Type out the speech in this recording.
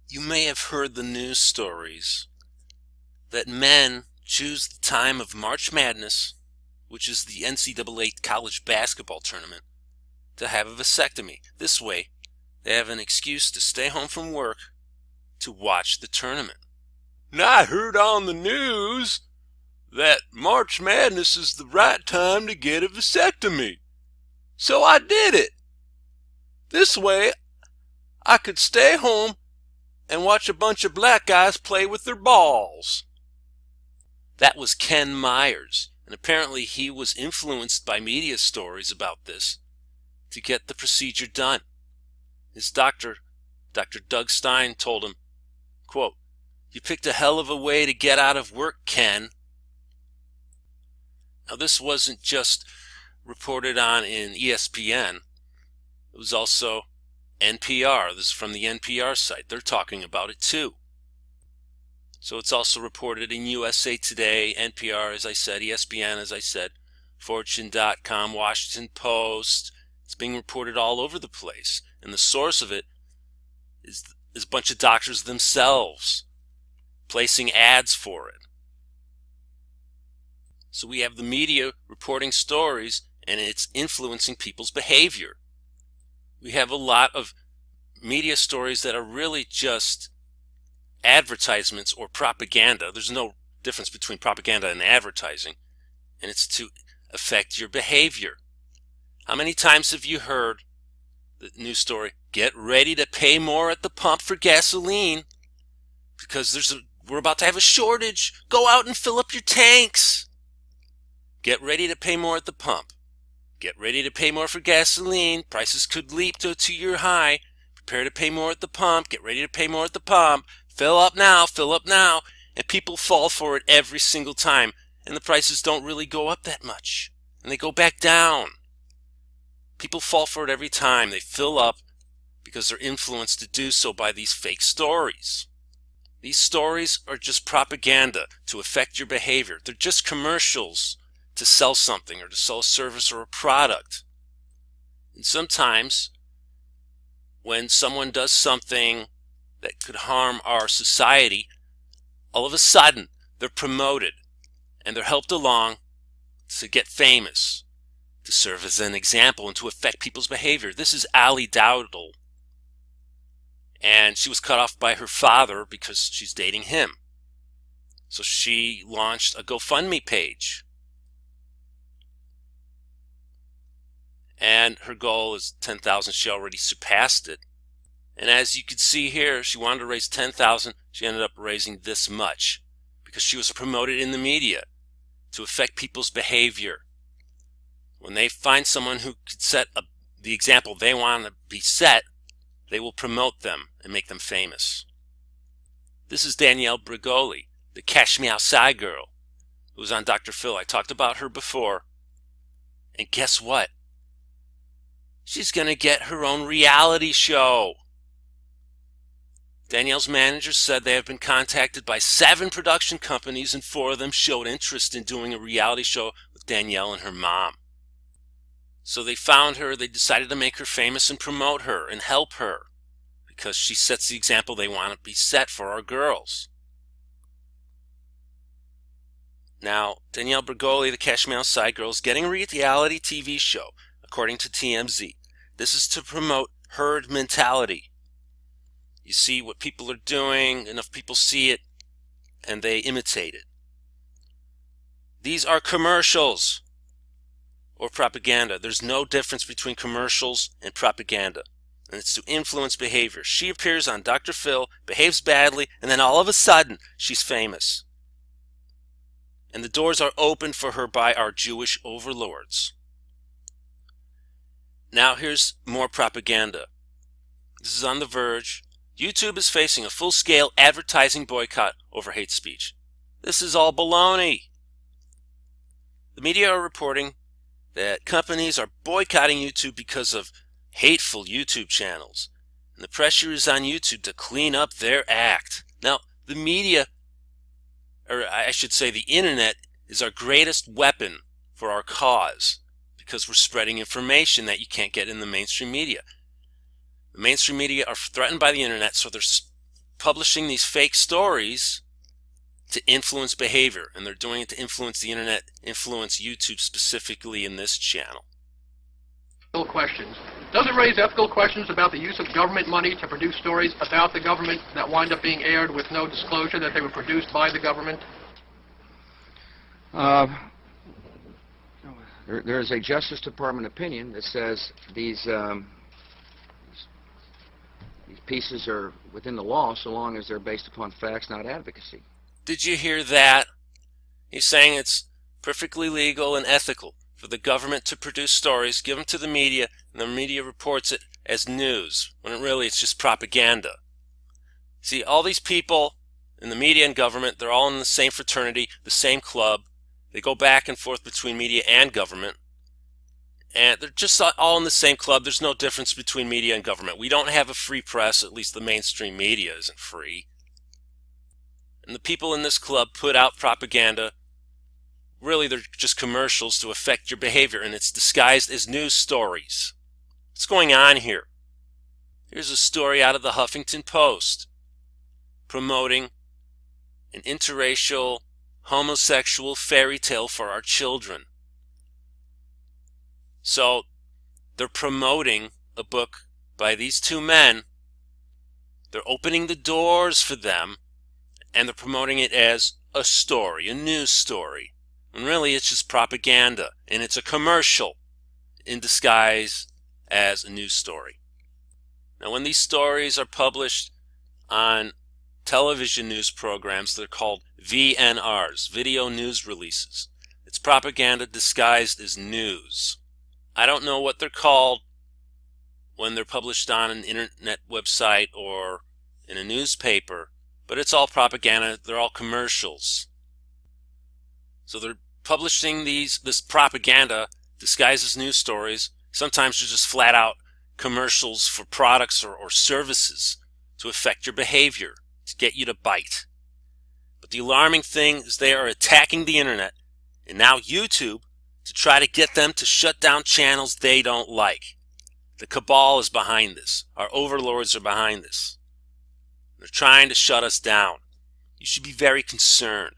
You may have heard the news stories that men choose the time of March Madness, which is the NCAA college basketball tournament, to have a vasectomy. This way, they have an excuse to stay home from work to watch the tournament. Now, I heard on the news that March Madness is the right time to get a vasectomy, so I did it. This way, I could stay home and watch a bunch of black guys play with their balls. That was Ken Myers, and apparently he was influenced by media stories about this to get the procedure done. His doctor, Dr. Doug Stein, told him, quote, "You picked a hell of a way to get out of work, Ken." Now, this wasn't just reported on in ESPN. It was also NPR. This is from the NPR site. They're talking about it too. So it's also reported in USA Today, NPR, as I said, ESPN, as I said, Fortune.com, Washington Post. It's being reported all over the place. And the source of it is a bunch of doctors themselves placing ads for it. So we have the media reporting stories, and it's influencing people's behavior. We have a lot of media stories that are really just advertisements or propaganda. There's no difference between propaganda and advertising, and it's to affect your behavior. How many times have you heard the news story, "Get ready to pay more at the pump for gasoline because we're about to have a shortage. Go out and fill up your tanks." Get ready to pay more at the pump. Get ready to pay more for gasoline. Prices could leap to a 2-year high. Prepare to pay more at the pump. Get ready to pay more at the pump. Fill up now, fill up now. And people fall for it every single time. And the prices don't really go up that much. And they go back down. People fall for it every time. They fill up because they're influenced to do so by these fake stories. These stories are just propaganda to affect your behavior. They're just commercials to sell something or to sell a service or a product. And sometimes when someone does something that could harm our society, all of a sudden they're promoted and they're helped along to get famous, to serve as an example and to affect people's behavior. This is Ali Dowdle, and she was cut off by her father because she's dating him. So she launched a GoFundMe page. And her goal is 10,000. She already surpassed it. And as you can see here, she wanted to raise 10,000. She ended up raising this much because she was promoted in the media to affect people's behavior. When they find someone who could set the example they want to be set, they will promote them and make them famous. This is Danielle Bregoli, the Cash Me Outside girl, who was on Dr. Phil. I talked about her before. And guess what? She's going to get her own reality show. Danielle's manager said they have been contacted by 7 production companies, and 4 of them showed interest in doing a reality show with Danielle and her mom. So they found her, they decided to make her famous and promote her and help her because she sets the example they want to be set for our girls. Now, Danielle Bregoli, the Cash Me Outside girl, is getting a reality TV show, according to TMZ. This is to promote herd mentality. You see what people are doing, enough people see it, and they imitate it. These are commercials or propaganda. There's no difference between commercials and propaganda. And it's to influence behavior. She appears on Dr. Phil, behaves badly, and then all of a sudden, she's famous. And the doors are opened for her by our Jewish overlords. Now here's more propaganda. This is on The Verge. YouTube is facing a full-scale advertising boycott over hate speech. This is all baloney. The media are reporting that companies are boycotting YouTube because of hateful YouTube channels. And the pressure is on YouTube to clean up their act. Now, the media, or I should say the internet, is our greatest weapon for our cause because we're spreading information that you can't get in the mainstream media. The mainstream media are threatened by the internet, so they're publishing these fake stories to influence behavior, and they're doing it to influence the internet, influence YouTube specifically in this channel. Questions. Does it raise ethical questions about the use of government money to produce stories about the government that wind up being aired with no disclosure that they were produced by the government? There is a Justice Department opinion that says these pieces are within the law so long as they're based upon facts, not advocacy. Did you hear that? He's saying it's perfectly legal and ethical for the government to produce stories, give them to the media, and the media reports it as news, when really it's just propaganda. See, all these people in the media and government, they're all in the same fraternity, the same club. They go back and forth between media and government. And they're just all in the same club. There's no difference between media and government. We don't have a free press, at least the mainstream media isn't free. And the people in this club put out propaganda. Really, they're just commercials to affect your behavior, and it's disguised as news stories. What's going on here? Here's a story out of the Huffington Post promoting an interracial, homosexual fairy tale for our children. So, they're promoting a book by these two men. They're opening the doors for them, and they're promoting it as a story, a news story. And really, it's just propaganda, and it's a commercial in disguise as a news story. Now, when these stories are published on television news programs, they're called VNRs, video news releases. It's propaganda disguised as news. I don't know what they're called when they're published on an internet website or in a newspaper, but it's all propaganda. They're all commercials. So they're publishing this propaganda disguised as news stories. Sometimes they're just flat out commercials for products or services to affect your behavior, to get you to bite. But the alarming thing is they are attacking the internet and now YouTube to try to get them to shut down channels they don't like. The cabal is behind this. Our overlords are behind this. They're trying to shut us down. You should be very concerned.